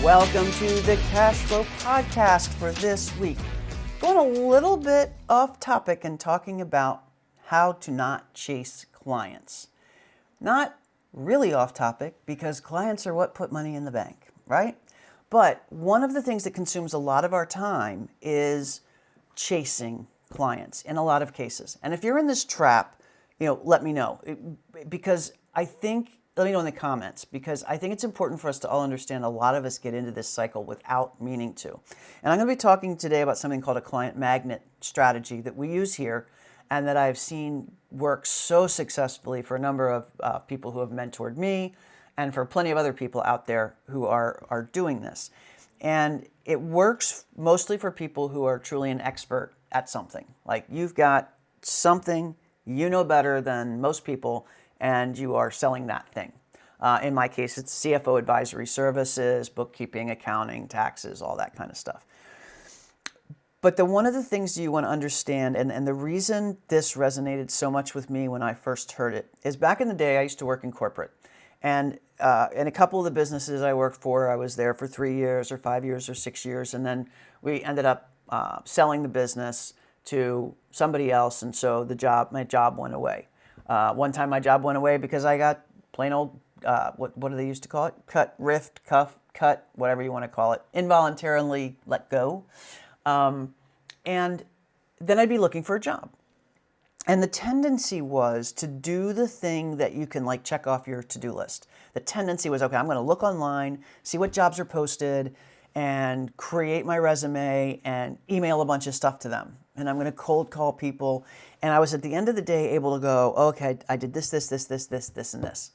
Welcome to the Cash Flow Podcast for this week. Going a little bit off topic and talking about how to not chase clients. Not really off topic because clients are what put money in the bank, right? But one of the things that consumes a lot of our time is chasing clients in a lot of cases. And if you're in this trap, let me know let me know in the comments, because I think it's important for us to all understand a lot of us get into this cycle without meaning to. And I'm going to be talking today about something called a client magnet strategy that we use here and that I've seen work so successfully for a number of people who have mentored me and for plenty of other people out there who are doing this. And it works mostly for people who are truly an expert at something. Like you've got something you know better than most people, and you are selling that thing. In my case, it's CFO advisory services, bookkeeping, accounting, taxes, all that kind of stuff. But one of the things you want to understand, and the reason this resonated so much with me when I first heard it, is back in the day, I used to work in corporate. And in a couple of the businesses I worked for, I was there for 3 years or 5 years or 6 years, and then we ended up selling the business to somebody else, and so my job went away. One time my job went away because I got plain old, what do they used to call it? Cut, cut, whatever you want to call it, involuntarily let go. And then I'd be looking for a job. And the tendency was to do the thing that you can check off your to-do list. The tendency was, okay, I'm going to look online, see what jobs are posted, and create my resume and email a bunch of stuff to them. And I'm going to cold call people. And I was at the end of the day able to go, okay, I did this, and this.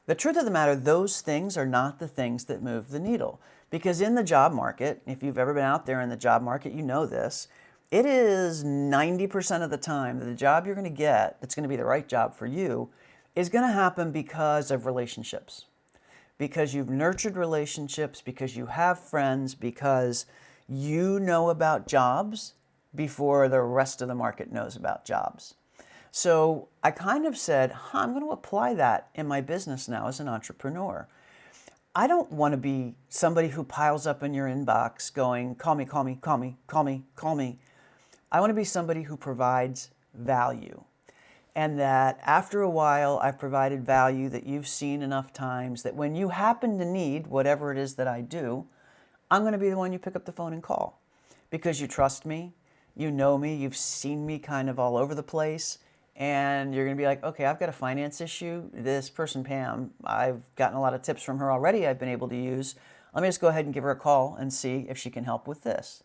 The truth of the matter, those things are not the things that move the needle. Because in the job market, if you've ever been out there in the job market, you know this, it is 90% of the time that the job you're going to get that's going to be the right job for you is going to happen because of relationships. Because you've nurtured relationships, because you have friends, because you know about jobs before the rest of the market knows about jobs. So I kind of said, I'm going to apply that in my business now as an entrepreneur. I don't want to be somebody who piles up in your inbox going, call me. I want to be somebody who provides value. And that after a while, I've provided value that you've seen enough times that when you happen to need whatever it is that I do, I'm going to be the one you pick up the phone and call. Because you trust me, you know me, you've seen me kind of all over the place, and you're going to be like, okay, I've got a finance issue. This person, Pam, I've gotten a lot of tips from her already I've been able to use. Let me just go ahead and give her a call and see if she can help with this.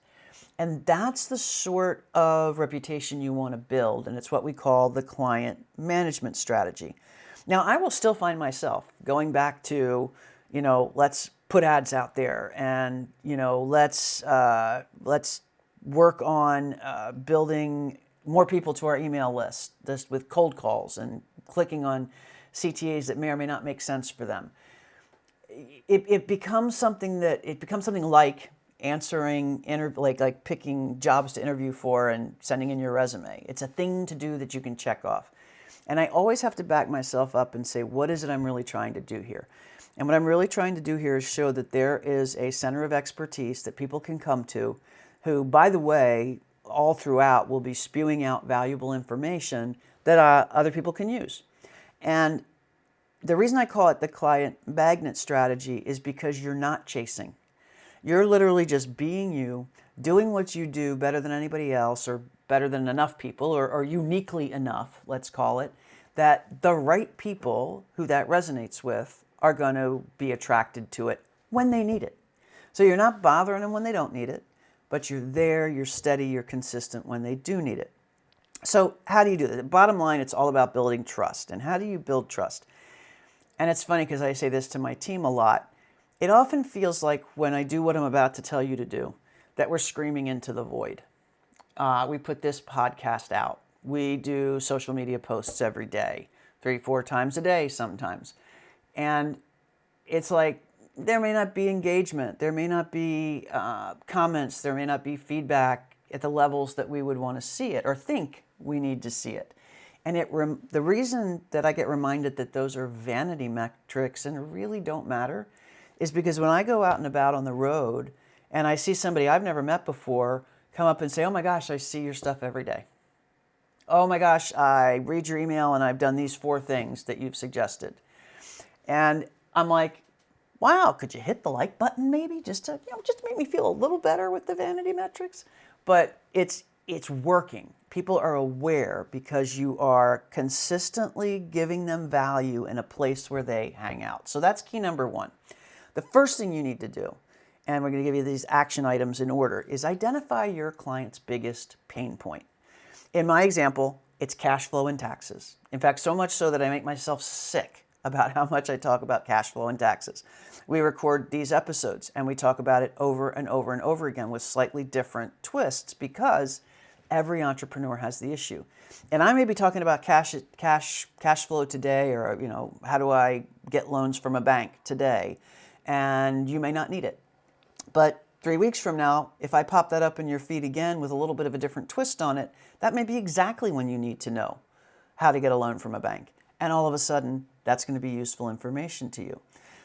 And that's the sort of reputation you want to build, and it's what we call the client management strategy. Now, I will still find myself going back to, let's put ads out there, and let's work on building more people to our email list, just with cold calls and clicking on CTAs that may or may not make sense for them. It becomes something like answering, like picking jobs to interview for and sending in your resume. It's a thing to do that you can check off. And I always have to back myself up and say, what is it I'm really trying to do here? And what I'm really trying to do here is show that there is a center of expertise that people can come to, who, by the way, all throughout will be spewing out valuable information that other people can use. And the reason I call it the client magnet strategy is because you're not chasing. You're literally just being you, doing what you do better than anybody else, or better than enough people, or uniquely enough, let's call it, that the right people who that resonates with are going to be attracted to it when they need it. So you're not bothering them when they don't need it, but you're there, you're steady, you're consistent when they do need it. So how do you do that? Bottom line, it's all about building trust. And how do you build trust? And it's funny because I say this to my team a lot. It often feels like when I do what I'm about to tell you to do, that we're screaming into the void. We put this podcast out. We do social media posts every day, 3-4 times a day sometimes. And it's like there may not be engagement, there may not be comments, there may not be feedback at the levels that we would want to see it or think we need to see it. And the reason that I get reminded that those are vanity metrics and really don't matter is because when I go out and about on the road and I see somebody I've never met before come up and say, oh my gosh, I see your stuff every day. Oh my gosh, I read your email and I've done these 4 things that you've suggested. And I'm like, wow, could you hit the like button maybe just to, just make me feel a little better with the vanity metrics? But it's working. People are aware because you are consistently giving them value in a place where they hang out. So that's key number 1. The first thing you need to do, and we're going to give you these action items in order, is identify your client's biggest pain point. In my example, it's cash flow and taxes. In fact, so much so that I make myself sick about how much I talk about cash flow and taxes. We record these episodes and we talk about it over and over and over again with slightly different twists because every entrepreneur has the issue. And I may be talking about cash flow today, or how do I get loans from a bank today, and you may not need it. But 3 weeks from now, if I pop that up in your feed again with a little bit of a different twist on it, that may be exactly when you need to know how to get a loan from a bank. And all of a sudden, that's going to be useful information to you.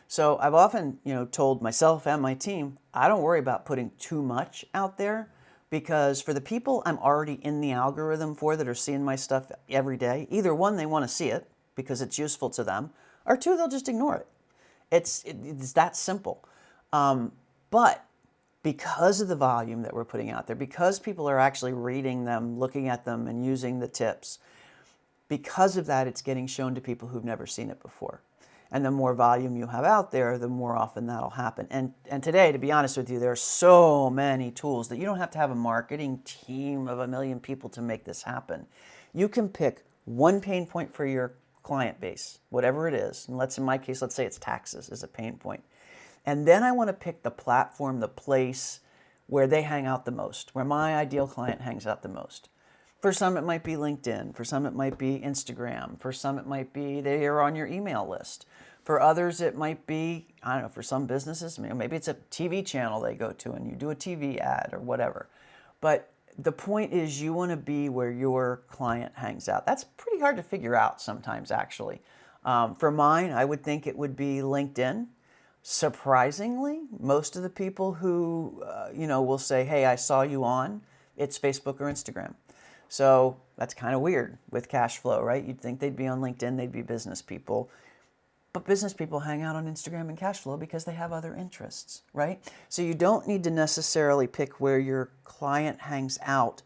So I've often, told myself and my team, I don't worry about putting too much out there, because for the people I'm already in the algorithm for that are seeing my stuff every day, either 1, they want to see it because it's useful to them, or 2, they'll just ignore it. It's that simple. But because of the volume that we're putting out there, because people are actually reading them, looking at them, and using the tips, because of that, it's getting shown to people who've never seen it before. And the more volume you have out there, the more often that'll happen. And today, to be honest with you, there are so many tools that you don't have to have a marketing team of 1 million people to make this happen. You can pick 1 pain point for your client base, whatever it is. And in my case, let's say it's taxes is a pain point. And then I want to pick the platform, the place where they hang out the most, where my ideal client hangs out the most. For some, it might be LinkedIn. For some, it might be Instagram. For some, it might be they are on your email list. For others, it might be, for some businesses, maybe it's a TV channel they go to and you do a TV ad or whatever. But the point is you want to be where your client hangs out. That's pretty hard to figure out sometimes, actually. For mine, I would think it would be LinkedIn. Surprisingly, most of the people who, will say, hey, I saw you on, it's Facebook or Instagram. So that's kind of weird with cash flow, right? You'd think they'd be on LinkedIn, they'd be business people. But business people hang out on Instagram and cash flow because they have other interests, right? So you don't need to necessarily pick where your client hangs out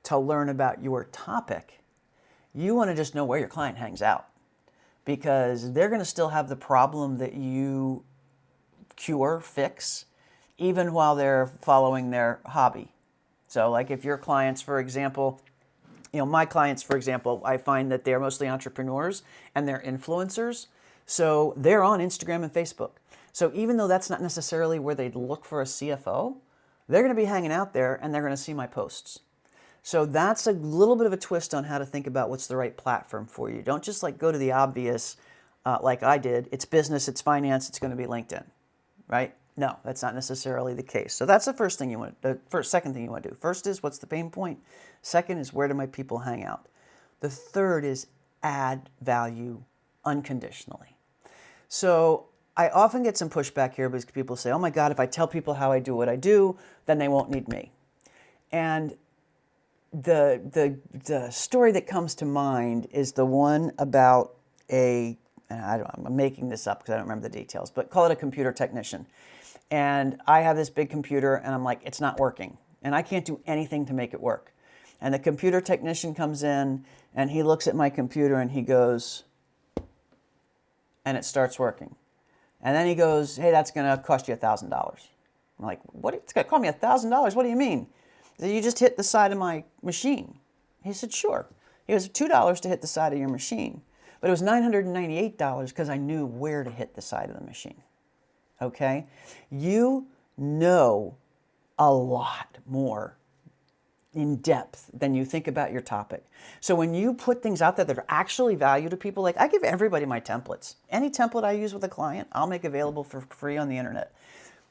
to learn about your topic. You want to just know where your client hangs out, because they're going to still have the problem that you fix, even while they're following their hobby. So like if your clients, for example, my clients, for example, I find that they're mostly entrepreneurs and they're influencers. So they're on Instagram and Facebook. So even though that's not necessarily where they'd look for a CFO, they're going to be hanging out there and they're going to see my posts. So that's a little bit of a twist on how to think about what's the right platform for you. Don't just go to the obvious like I did. It's business, it's finance, it's going to be LinkedIn, right? No, that's not necessarily the case. So that's the first thing second thing you want to do. First is, what's the pain point? Second is, where do my people hang out? The third is add value unconditionally. So I often get some pushback here because people say, oh my God, if I tell people how I do what I do, then they won't need me. And the story that comes to mind is the one about I'm making this up because I don't remember the details, but call it a computer technician. And I have this big computer and I'm like, it's not working. And I can't do anything to make it work. And the computer technician comes in and he looks at my computer and he goes, and it starts working. And then he goes, hey, that's going to cost you $1,000. I'm like, what? It's going to cost me $1,000? What do you mean? He said, you just hit the side of my machine. He said, sure. It was $2 to hit the side of your machine. But it was $998 because I knew where to hit the side of the machine. Okay? You know a lot more in depth than you think about your topic. So when you put things out there that are actually value to people, like I give everybody my templates. Any template I use with a client, I'll make available for free on the internet.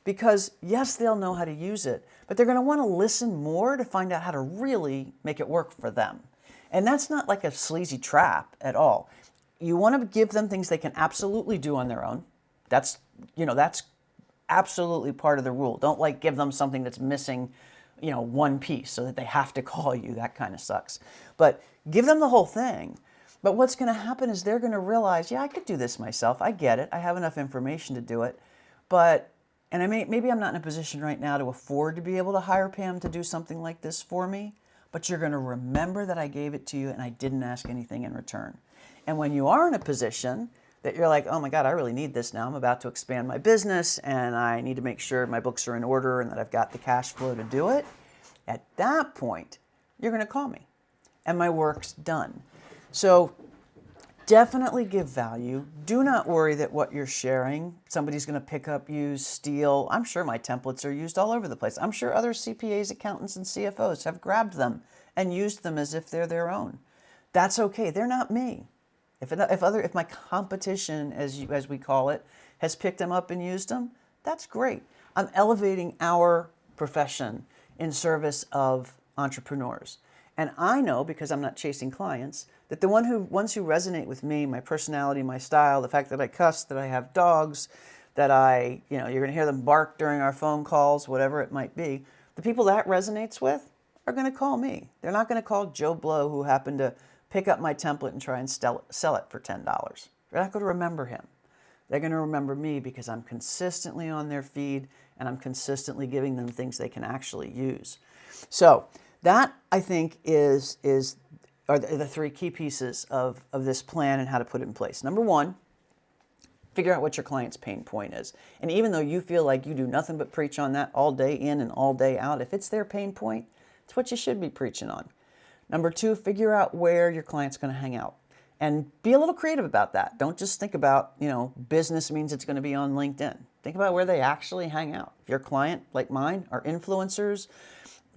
Because yes, they'll know how to use it, but they're going to want to listen more to find out how to really make it work for them. And that's not like a sleazy trap at all. You want to give them things they can absolutely do on their own. That's, that's absolutely part of the rule. Don't like give them something that's missing, one piece so that they have to call you. That kind of sucks. But give them the whole thing. But what's going to happen is they're going to realize, yeah, I could do this myself. I get it. I have enough information to do it. And maybe I'm not in a position right now to afford to be able to hire Pam to do something like this for me, but you're going to remember that I gave it to you and I didn't ask anything in return. And when you are in a position that you're like, oh my God, I really need this now. I'm about to expand my business and I need to make sure my books are in order and that I've got the cash flow to do it. At that point, you're going to call me and my work's done. So definitely give value. Do not worry that what you're sharing, somebody's going to pick up, use, steal. I'm sure my templates are used all over the place. I'm sure other CPAs, accountants, and CFOs have grabbed them and used them as if they're their own. That's okay. They're not me. If my competition, as we call it, has picked them up and used them, that's great. I'm elevating our profession in service of entrepreneurs. And I know, because I'm not chasing clients, that the ones who resonate with me, my personality, my style, the fact that I cuss, that I have dogs, that you're going to hear them bark during our phone calls, whatever it might be, the people that resonates with are going to call me. They're not going to call Joe Blow, who happened to pick up my template and try and sell it for $10. They're not going to remember him. They're going to remember me because I'm consistently on their feed and I'm consistently giving them things they can actually use. So that, I think, are the three key pieces of this plan and how to put it in place. Number one, figure out what your client's pain point is. And even though you feel like you do nothing but preach on that all day in and all day out, if it's their pain point, it's what you should be preaching on. Number two, figure out where your client's going to hang out. And be a little creative about that. Don't just think about, business means it's going to be on LinkedIn. Think about where they actually hang out. If your client, like mine, are influencers,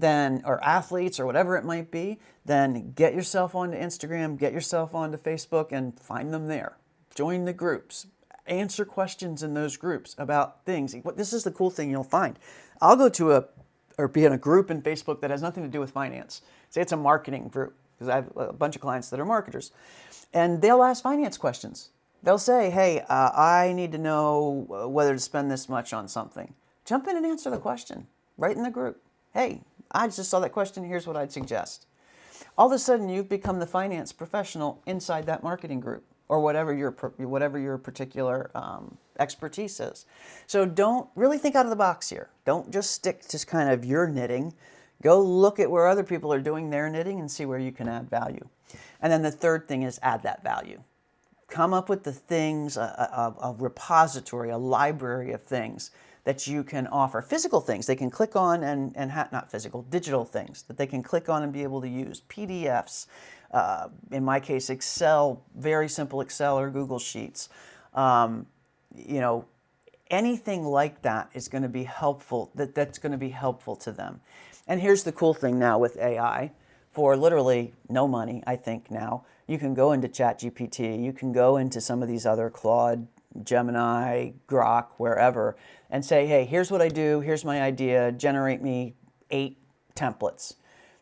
or athletes or whatever it might be, then get yourself onto Instagram, get yourself onto Facebook and find them there. Join the groups. Answer questions in those groups about things. This is the cool thing you'll find. I'll go to be in a group in Facebook that has nothing to do with finance. Say it's a marketing group, because I have a bunch of clients that are marketers. And they'll ask finance questions. They'll say, hey, I need to know whether to spend this much on something. Jump in and answer the question right in the group. Hey, I just saw that question. Here's what I'd suggest. All of a sudden, you've become the finance professional inside that marketing group, or whatever your particular expertise is. So don't really think out of the box here. Don't just stick to kind of your knitting. Go look at where other people are doing their knitting and see where you can add value. And then the third thing is add that value. Come up with the things, a repository, a library of things that you can offer. Physical things they can click on not physical, digital things that they can click on and be able to use. PDFs, in my case, Excel, very simple Excel or Google Sheets. Anything like that is going to be helpful, that's going to be helpful to them. And here's the cool thing now with AI. For literally no money, I think now, you can go into ChatGPT, you can go into some of these other Claude, Gemini, Grok, wherever, and say, hey, here's what I do, here's my idea, generate me 8 templates.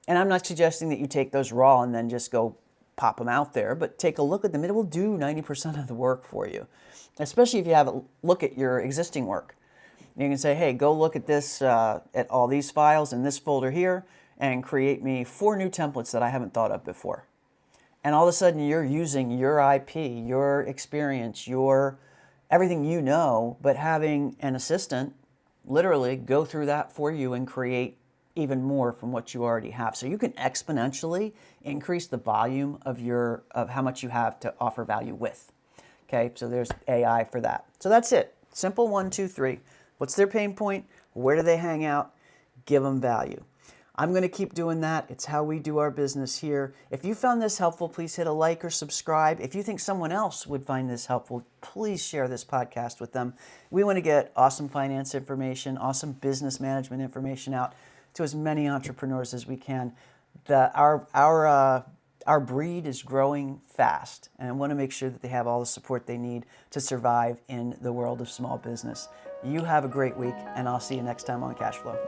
And I'm not suggesting that you take those raw and then just go pop them out there, but take a look at them. It will do 90% of the work for you, especially if you have a look at your existing work. You can say, hey, go look at this, at all these files in this folder here, and create me 4 new templates that I haven't thought of before. And all of a sudden, you're using your IP, your experience, everything you know, but having an assistant literally go through that for you and create even more from what you already have. So you can exponentially increase the volume of how much you have to offer value with. Okay, so there's AI for that. So that's it. Simple 1, 2, 3. What's their pain point? Where do they hang out? Give them value. I'm going to keep doing that. It's how we do our business here. If you found this helpful, please hit a like or subscribe. If you think someone else would find this helpful, please share this podcast with them. We want to get awesome finance information, awesome business management information out to as many entrepreneurs as we can. Our breed is growing fast, and I want to make sure that they have all the support they need to survive in the world of small business. You have a great week, and I'll see you next time on Cashflow.